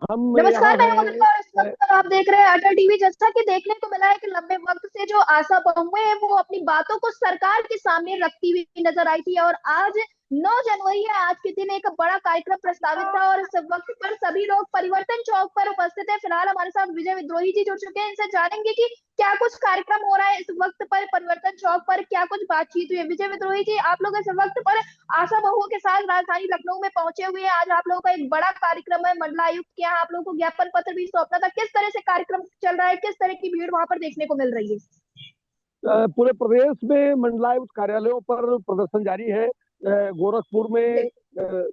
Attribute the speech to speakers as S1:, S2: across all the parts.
S1: हम यहाँ
S2: नमस्कार, मैं हूं
S1: हैं।
S2: अनन्या और इस वक्त आप देख रहे हैं अटल टीवी। जैसा कि देखने को मिला है कि लंबे वक्त से जो आशा बहुएं हैं वो अपनी बातों को सरकार के सामने रखती हुई नजर आई थी, और आज 9 जनवरी है। आज के दिन एक बड़ा कार्यक्रम प्रस्तावित था और इस वक्त पर सभी लोग परिवर्तन चौक पर उपस्थित है। फिलहाल हमारे साथ विजय विद्रोही जी जुड़ चुके हैं, इनसे जानेंगे कि क्या कुछ कार्यक्रम हो रहा है इस वक्त पर परिवर्तन चौक पर, क्या कुछ बातचीत हुई है। विजय विद्रोही जी, आप लोग इस वक्त पर आशा बहुओं के साथ राजधानी लखनऊ में पहुंचे हुए हैं। आज आप लोगों का एक बड़ा कार्यक्रम है, मंडलायुक्त के यहाँ आप लोगों को ज्ञापन पत्र भी सौंपना था। किस तरह से कार्यक्रम चल रहा है, किस तरह की भीड़ वहां पर देखने को मिल रही है?
S1: पूरे प्रदेश में मंडलायुक्त कार्यालयों पर प्रदर्शन जारी है। गोरखपुर में,
S2: जी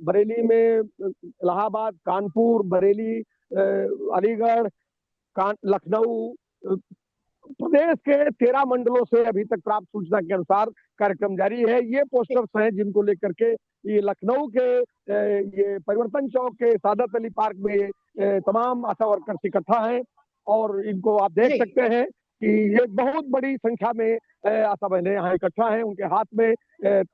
S1: बरेली में, इलाहाबाद, कानपुर, बरेली, अलीगढ़, लखनऊ, प्रदेश के 13 मंडलों से अभी तक प्राप्त सूचना के अनुसार कार्यक्रम जारी है। ये
S2: जी
S1: पोस्टर्स हैं जिनको लेकर के ये लखनऊ के ये परिवर्तन चौक के सादत अली पार्क में ये तमाम आशा वर्कर्स इकट्ठा हैं। और इनको आप देख
S2: जी
S1: सकते हैं कि ये बहुत बड़ी संख्या में आशा बहनें यहाँ इकट्ठा हैं। उनके हाथ में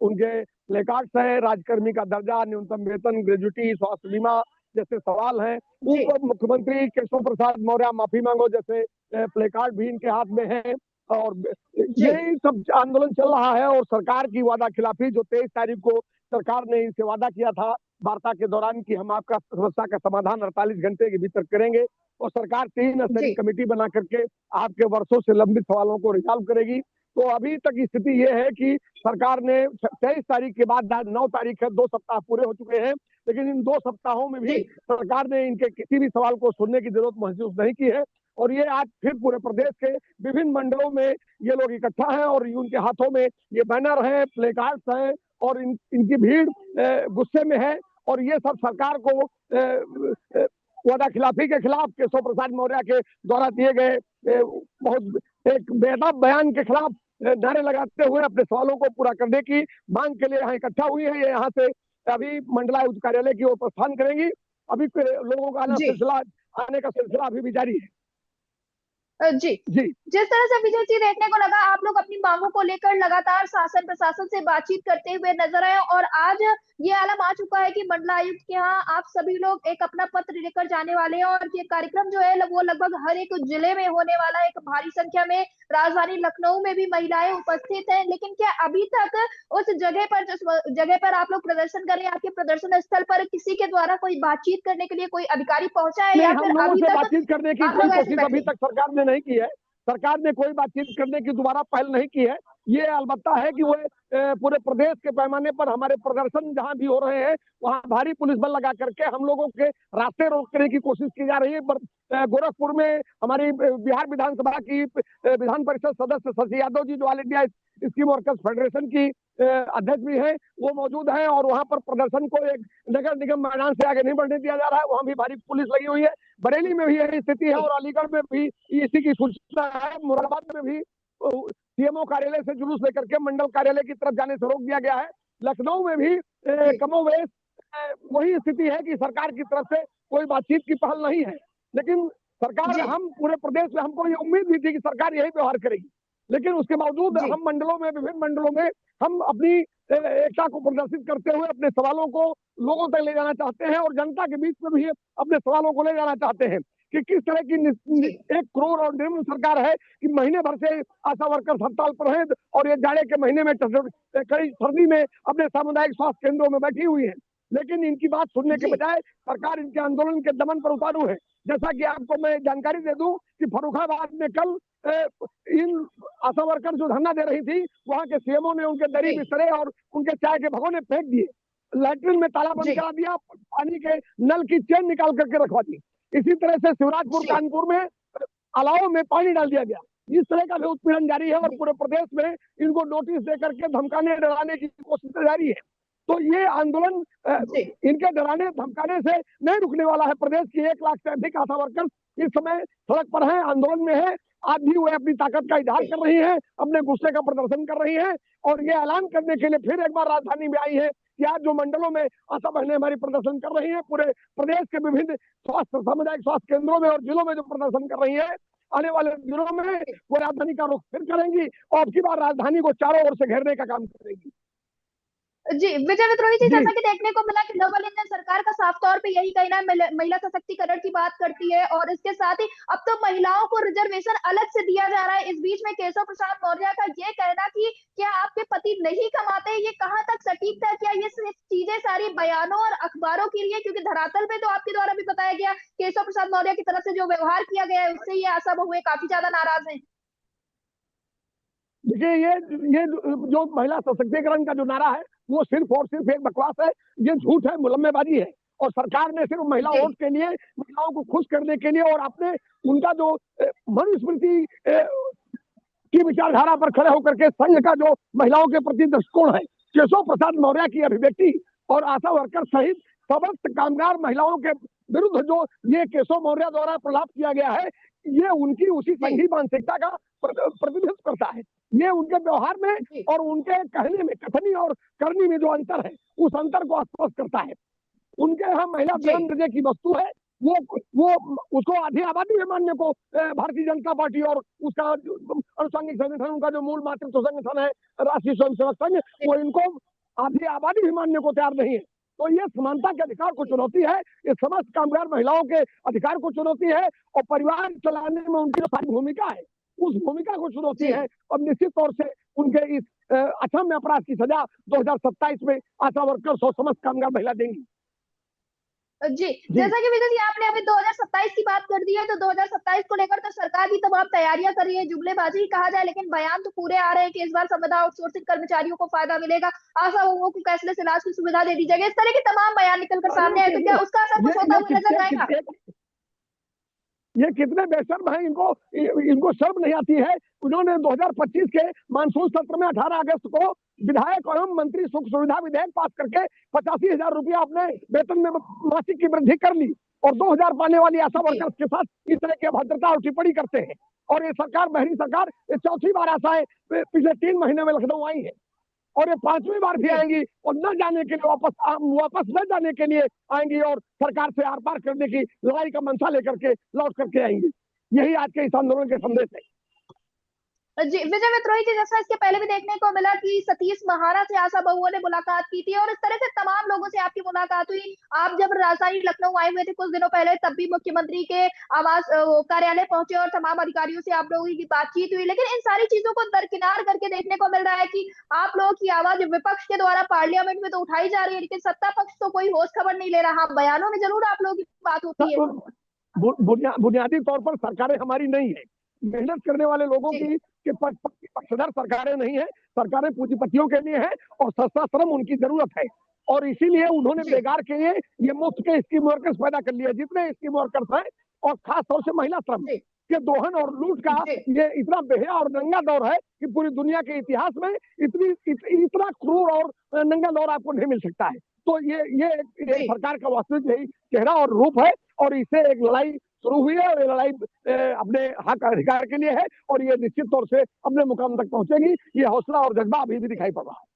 S1: उनके प्लेकार्ड्स हैं। राजकर्मी का दर्जा, न्यूनतम वेतन, ग्रेजुटी, स्वास्थ्य बीमा जैसे सवाल हैं।
S2: जी
S1: ऊपर मुख्यमंत्री केशव प्रसाद मौर्य माफी मांगो जैसे प्लेकार्ड भी इनके हाथ में है। और
S2: जी
S1: यही सब आंदोलन चल रहा है। और सरकार की वादा खिलाफी जो 23 तारीख को सरकार ने इनसे वादा किया था वार्ता के दौरान कि हम आपका समस्या का समाधान 48 घंटे के भीतर करेंगे, और सरकार 3 स्तरीय
S2: जी
S1: कमेटी बना करके आपके वर्षों से लंबित सवालों को रिजॉल्व करेगी। तो अभी तक स्थिति ये है कि सरकार ने 23 तारीख के बाद 9 तारीख है, 2 सप्ताह पूरे हो चुके हैं, लेकिन इन 2 सप्ताहों में भी
S2: जी
S1: सरकार ने इनके किसी भी सवाल को सुनने की जरूरत महसूस नहीं की है। और ये आज फिर पूरे प्रदेश के विभिन्न मंडलों में ये लोग इकट्ठा हैं और उनके हाथों में ये बैनर हैं, प्लेकार्ड्स हैं, और इनकी भीड़ गुस्से में है। और ये सब सरकार को वादा खिलाफी के खिलाफ केशव प्रसाद मौर्य के द्वारा दिए गए बहुत एक बेदब बयान के खिलाफ नारे लगाते हुए अपने सवालों को पूरा करने की मांग के लिए यहाँ इकट्ठा हुई है। ये यहाँ से अभी मंडलायुक्त कार्यालय की ओर प्रस्थान करेंगी। अभी लोगों का
S2: जी
S1: आने का सिलसिला अभी भी जारी है।
S2: जी।
S1: जी।
S2: जिस तरह से विजय जी देखने को लगा, आप लोग अपनी मांगों को लेकर लगातार शासन प्रशासन से बातचीत करते हुए नजर आए, और आज ये आलम आ चुका है कि मंडलायुक्त के यहाँ आप सभी लोग एक अपना पत्र लेकर जाने वाले हैं, और ये कार्यक्रम जो है वो लगभग हर एक जिले में होने वाला है। एक भारी संख्या में राजधानी लखनऊ में भी महिलाएं उपस्थित हैं। लेकिन क्या अभी तक उस जगह पर, जिस जगह पर आप लोग प्रदर्शन कर रहे हैं, आपके प्रदर्शन स्थल पर किसी के द्वारा कोई बातचीत करने के लिए कोई अधिकारी पहुंचा है,
S1: नहीं,
S2: या
S1: हम
S2: फिर
S1: लोगों
S2: अभी
S1: से
S2: तक
S1: बातचीत करने की
S2: आप
S1: कोई
S2: लोग ऐसे
S1: कोशिश
S2: बैठे
S1: अभी
S2: हैं?
S1: तक सरकार ने नहीं की है। सरकार ने कोई बातचीत करने की दोबारा पहल नहीं की है। ये अलबत्ता है कि वो पूरे प्रदेश के पैमाने पर हमारे प्रदर्शन जहां भी हो रहे हैं वहां भारी पुलिस बल लगा करके हम लोगों के रास्ते रोकने की कोशिश की जा रही है। गोरखपुर में हमारी बिहार विधानसभा की विधान परिषद सदस्य शशि यादव जी, जो all India scheme workers federation की अध्यक्ष भी हैं, वो मौजूद हैं। और वहां पर प्रदर्शन को एक नगर निगम मैदान से आगे नहीं बढ़ने दिया जा रहा है। वहां भी भारी पुलिस लगी हुई है। बरेली में भी यही स्थिति है, और अलीगढ़ में भी इसी की सूचना है। मुरादाबाद में भी सीएमओ कार्यालय से जुलूस लेकर के मंडल कार्यालय की तरफ जाने से रोक दिया गया है। लखनऊ में भी
S2: जी
S1: कमोवेश वही स्थिति है कि सरकार की तरफ से कोई बातचीत की पहल नहीं है। लेकिन सरकार,
S2: जी
S1: हम पूरे प्रदेश में, हमको ये उम्मीद भी थी कि सरकार यही व्यवहार करेगी, लेकिन उसके बावजूद
S2: जी
S1: हम मंडलों में, विभिन्न मंडलों में हम अपनी एकता को प्रदर्शित करते हुए अपने सवालों को लोगों तक ले जाना चाहते हैं, और जनता के बीच में भी अपने सवालों को ले जाना चाहते हैं कि किस तरह की
S2: जी
S1: एक क्रूर और निर्मम सरकार है कि महीने भर से आशा वर्कर्स हड़ताल पर हैं, और ये जाड़े के महीने में कड़ी सर्दी में अपने सामुदायिक स्वास्थ्य केंद्रों में बैठी हुई है। लेकिन इनकी बात सुनने के
S2: जी
S1: बजाय सरकार इनके आंदोलन के दमन पर उतारू है। जैसा कि आपको मैं जानकारी दे दूं कि फर्रुखाबाद में कल इन आशा वर्कर जो धरना दे रही थी, वहां के सीएमओ ने उनके दरी
S2: जी
S1: बिस्तरे और उनके चाय के भगोने फेंक दिए, लैट्रिन में ताला बंद
S2: जी
S1: करा दिया, पानी के नल की चेन निकाल करके रखवा दी। इसी तरह से शिवराजपुर,
S2: जी
S1: कानपुर में अलाव में पानी डाल दिया गया। इस तरह का भी उत्पीड़न जारी है, और
S2: जी
S1: पूरे प्रदेश में इनको नोटिस देकर के धमकाने डराने की कोशिश जारी है। तो ये आंदोलन
S2: जी
S1: इनके डराने धमकाने से नहीं रुकने वाला है। प्रदेश की 1 लाख से अधिक आशा वर्कर्स इस समय सड़क पर हैं, आंदोलन में है। आज भी वे अपनी ताकत का इजहार कर रही हैं, अपने गुस्से का प्रदर्शन कर रही हैं, और ये ऐलान करने के लिए फिर एक बार राजधानी में आई है कि आज जो मंडलों में आशा बहनें हमारी प्रदर्शन कर रही हैं, पूरे प्रदेश के विभिन्न स्वास्थ्य सामुदायिक स्वास्थ्य केंद्रों में और जिलों में जो प्रदर्शन कर रही है, आने वाले दिनों में वो राजधानी का रुख फिर करेंगी, और अब की बार राजधानी को चारों ओर से घेरने का काम करेगी।
S2: जी विजय विद्रोही जी,
S1: जी
S2: जैसा कि देखने को मिला कि नवनिर्वाचित सरकार का साफ तौर पे यही कहना है, महिला सशक्तिकरण की बात करती है और इसके साथ ही अब तो महिलाओं को रिजर्वेशन अलग से दिया जा रहा है। इस बीच में केशव प्रसाद मौर्य का ये कहना कि क्या आपके पति नहीं कमाते, ये कहाँ तक सटीक था? क्या ये सिर्फ चीजें सारी बयानों और अखबारों के लिए? क्योंकि धरातल पे तो आपके द्वारा भी बताया गया, केशव प्रसाद मौर्य की तरफ से जो व्यवहार किया गया है उससे ये आशा बहुएं काफी ज्यादा नाराज है।
S1: देखिए, ये जो महिला सशक्तिकरण का जो नारा है वो सिर्फ और सिर्फ एक बकवास है। ये झूठ है, मुलम्मेबाजी है। और सरकार ने सिर्फ महिला
S2: जी
S1: वोट के लिए, महिलाओं को खुश करने के लिए और अपने उनका जो मनुस्मृति की विचारधारा पर खड़े होकर के संघ का जो महिलाओं के प्रति दृष्टिकोण है, केशव प्रसाद मौर्य की अभिव्यक्ति और आशा वर्कर सहित समस्त कामगार महिलाओं के विरुद्ध जो ये केशव मौर्य द्वारा प्रलाप किया गया है, ये उनकी उसी संघी मानसिकता का प्रतिनिधित्व करता है। ये उनके व्यवहार में और उनके कहने में, कथनी और करनी में जो अंतर है, उस अंतर को स्पष्ट करता है। उनके यहाँ महिला स्वयं हृदय की वस्तु है। वो उसको आधी आबादी में मानने को भारतीय जनता पार्टी और उसका अनुषंगिक संगठन, उनका जो मूल मातृत्व संगठन है राष्ट्रीय स्वयंसेवक संघ, वो इनको आधी आबादी भी मानने को तैयार नहीं है। तो ये समानता के अधिकार को चुनौती है, ये समस्त कामगार महिलाओं के अधिकार को चुनौती है और परिवार चलाने में उनकी जो सारी भूमिका है, उस भूमिका को चुनौती है। और निश्चित तौर से उनके इस अक्षम्य अपराध की सजा 2027 में आशा वर्कर्स और समस्त कामगार महिला देंगी।
S2: जी जैसा कि विजय जी आपने अभी 2027 की बात कर दी है, तो 2027 को लेकर तो सरकार भी तमाम तैयारियां कर रही है, जुमलेबाजी कहा जाए, लेकिन बयान तो पूरे आ रहे हैं कि इस बार संविदा आउटसोर्सिंग कर्मचारियों को फायदा मिलेगा, आशा बहुओं को कैशलेस इलाज की सुविधा दे दी जाएगी। इस तरह के तमाम बयान निकलकर सामने आए, तो क्या उसका असर कुछ होता हुआ नजर आएगा?
S1: ये कितने बेशर्म हैं, इनको शर्म नहीं आती है। उन्होंने 2025 के मानसून सत्र में 18 अगस्त को विधायक एवं मंत्री सुख सुविधा विधेयक पास करके 85,000 रुपया अपने वेतन में मासिक की वृद्धि कर ली और 2,000 पाने वाली आशा वर्कर्स के साथ इस तरह की अभद्रता और टिप्पणी करते हैं। और ये सरकार, बहरी सरकार, ये चौथी बार आशाएं पिछले 3 महीने में लखनऊ आई है और ये 5वीं बार भी आएंगी और न जाने के लिए वापस न जाने के लिए आएंगी और सरकार से आर पार करने की लड़ाई का मंशा लेकर के लौट करके आएंगी। यही आज के इस आंदोलन के संदेश है।
S2: जी विजय विद्रोही जी, जैसा इसके पहले भी देखने को मिला कि सतीश महाना से आशा बहुओं ने मुलाकात की थी और इस तरह से तमाम लोगों से आपकी मुलाकात हुई। आप जब राजधानी लखनऊ आए हुए थे कुछ दिनों पहले, तब भी मुख्यमंत्री के आवास कार्यालय पहुंचे और तमाम अधिकारियों से आप लोगों की बातचीत हुई, लेकिन इन सारी चीजों को दरकिनार करके देखने को मिल रहा है कि आप लोगों की आवाज विपक्ष के द्वारा पार्लियामेंट में तो उठाई जा रही है, लेकिन सत्ता पक्ष तो कोई होश खबर नहीं ले रहा। बयानों में जरूर आप लोगों की बात होती है।
S1: बुनियादी तौर पर सरकारें हमारी नहीं है, मेहनत करने वाले लोगों की के पक्षधर सरकारें नहीं है। सरकारें पूंजीपतियों के लिए है और सस्ता श्रम उनकी जरूरत है और इसीलिए उन्होंने बेकार के लिए ये मुफ्त के स्कीम वर्कर्स पैदा कर लिए। जितने स्कीम वर्कर्स हैं और खास तौर से महिला श्रम के दोहन और लूट का ये इतना बेहया और नंगा दौर है कि पूरी दुनिया के इतिहास में इतना क्रूर और नंगा दौर आपको नहीं मिल सकता है। तो ये सरकार का वास्तविक यही चेहरा और रूप है और इससे एक लड़ाई शुरू हुई है और ये लड़ाई अपने हक अधिकार के लिए है और ये निश्चित तौर से अपने मुकाम तक पहुंचेगी। ये हौसला और जज्बा अभी भी दिखाई पड़ रहा है।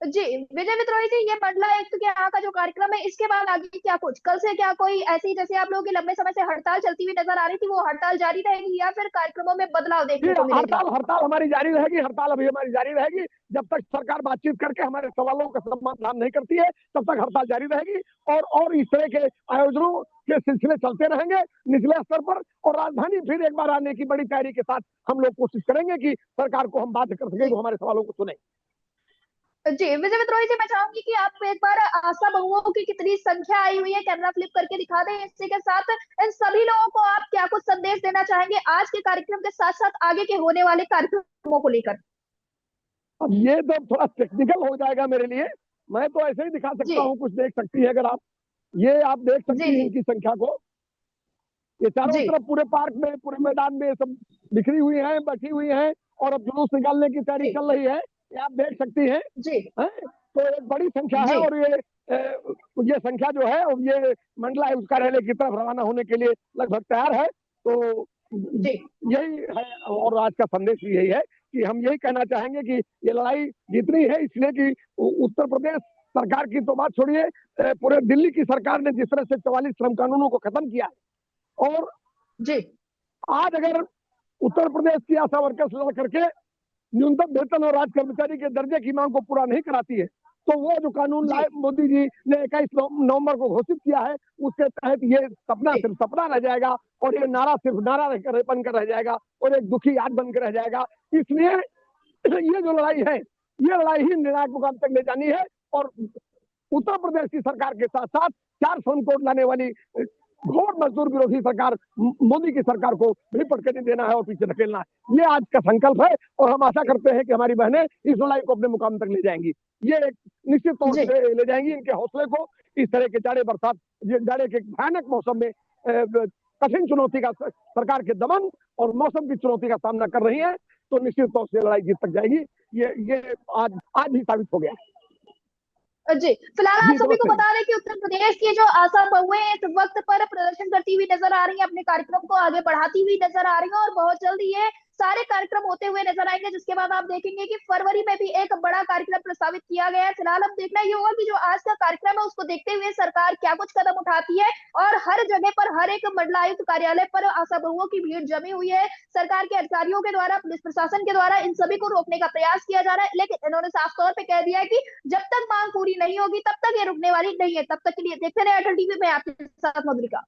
S2: जी विजय विद्रोही जी, ये मंडला आयुक्त के यहाँ का जो कार्यक्रम है, इसके बाद आगे क्या कुछ? कल से क्या कोई ऐसी, जैसे आप लोगों की लंबे समय से हड़ताल चलती हुई नजर आ रही थी, वो हड़ताल जारी रहेगी या फिर कार्यक्रमों में बदलाव देखने को मिलेगा?
S1: हड़ताल हमारी जारी रहेगी। हड़ताल अभी हमारी जारी रहेगी जब तक सरकार बातचीत करके हमारे सवालों का समाधान नहीं करती है, तब तक हड़ताल जारी रहेगी और इस तरह के आयोजनों के सिलसिले चलते रहेंगे निचले स्तर पर। और राजधानी फिर एक बार आने की बड़ी तैयारी के साथ हम लोग कोशिश करेंगे कि सरकार को हम बाध्य कर सके वो हमारे सवालों को सुने।
S2: जी विजय विद्रोही जी, मैं चाहूंगी कि आप एक बार आशा बहुओं की कितनी संख्या आई हुई है कैमरा फ्लिप करके दिखा दें। इसी के साथ इन सभी लोगों को आप क्या कुछ संदेश देना चाहेंगे आज के कार्यक्रम के साथ साथ आगे के होने वाले कार्यक्रमों को लेकर?
S1: अब ये तो थोड़ा टेक्निकल हो जाएगा मेरे लिए, मैं तो ऐसे ही दिखा सकता हूँ। कुछ देख सकती है अगर आप, ये आप देख सकती हैं इनकी संख्या को। ये चारों तरफ पूरे पार्क में, पूरे मैदान में सब बिखरी हुई हैं, बैठी हुई हैं और अब जुलूस निकालने की तैयारी चल रही है। ये आप देख सकती हैं है? तो एक बड़ी संख्या है और ये संख्या जो है और ये मंडला आयुक्त कार्यालय की तरफ रवाना होने के लिए लगभग तैयार है। तो यही है और आज का संदेश भी यही है कि हम यही कहना चाहेंगे कि ये लड़ाई जीतनी है, इसलिए कि उत्तर प्रदेश सरकार की तो बात छोड़िए, पूरे दिल्ली की सरकार ने जिस तरह से 44 श्रम कानूनों को खत्म किया है और आज अगर उत्तर प्रदेश की आशा वर्कर्स लड़ करके न्यूनतम वेतन और राज्य कर्मचारी के दर्जे की मांग को पूरा नहीं कराती है तो वो जो कानून लाए मोदी जी ने 21 नवंबर को घोषित किया है, उसके तहत ये सपना सिर्फ सपना रह जाएगा और ये नारा सिर्फ नारा बनकर रह जाएगा और एक दुखी याद बनकर रह जाएगा। इसलिए ये जो लड़ाई है, ये लड़ाई ही निर्णायक मुकाम तक ले जानी है और उत्तर प्रदेश की सरकार के साथ साथ 4 श्रम कोड लाने वाली घोर मजदूर विरोधी सरकार मोदी की सरकार को भी पटके नहीं देना है और पीछे धकेलना है। ये आज का संकल्प है और हम आशा करते हैं कि हमारी बहनें इस लड़ाई को अपने मुकाम तक ले जाएंगी। ये एक निश्चित तौर से ले जाएंगी। इनके हौसले को इस तरह के जाड़े के भयानक मौसम में कठिन चुनौती का सरकार के दमन और मौसम की चुनौती का सामना कर रही है, तो निश्चित तौर से लड़ाई जीत तक जाएगी। ये आज ही साबित हो गया।
S2: जी, फिलहाल आप सभी को बता दें कि उत्तर प्रदेश की जो आशा बहुएं इस वक्त पर प्रदर्शन करती हुई नजर आ रही हैं, अपने कार्यक्रम को आगे बढ़ाती हुई नजर आ रही हैं और बहुत जल्द ये सारे कार्यक्रम होते हुए नजर आएंगे, जिसके बाद आप देखेंगे कि फरवरी में भी एक बड़ा कार्यक्रम प्रस्तावित किया गया है। फिलहाल अब देखना ये होगा कि जो आज का कार्यक्रम है उसको देखते हुए सरकार क्या कुछ कदम उठाती है और हर जगह पर, हर एक मंडलायुक्त कार्यालय पर आशा बहुओं की भीड़ जमी हुई है। सरकार के अधिकारियों के द्वारा, पुलिस प्रशासन के द्वारा इन सभी को रोकने का प्रयास किया जा रहा है, लेकिन इन्होंने साफ तौर पर कह दिया है कि जब तक मांग पूरी नहीं होगी तब तक ये रुकने वाली नहीं है। तब तक के लिए देखते रहे अटल टीवी में आपके साथ मधुरिका।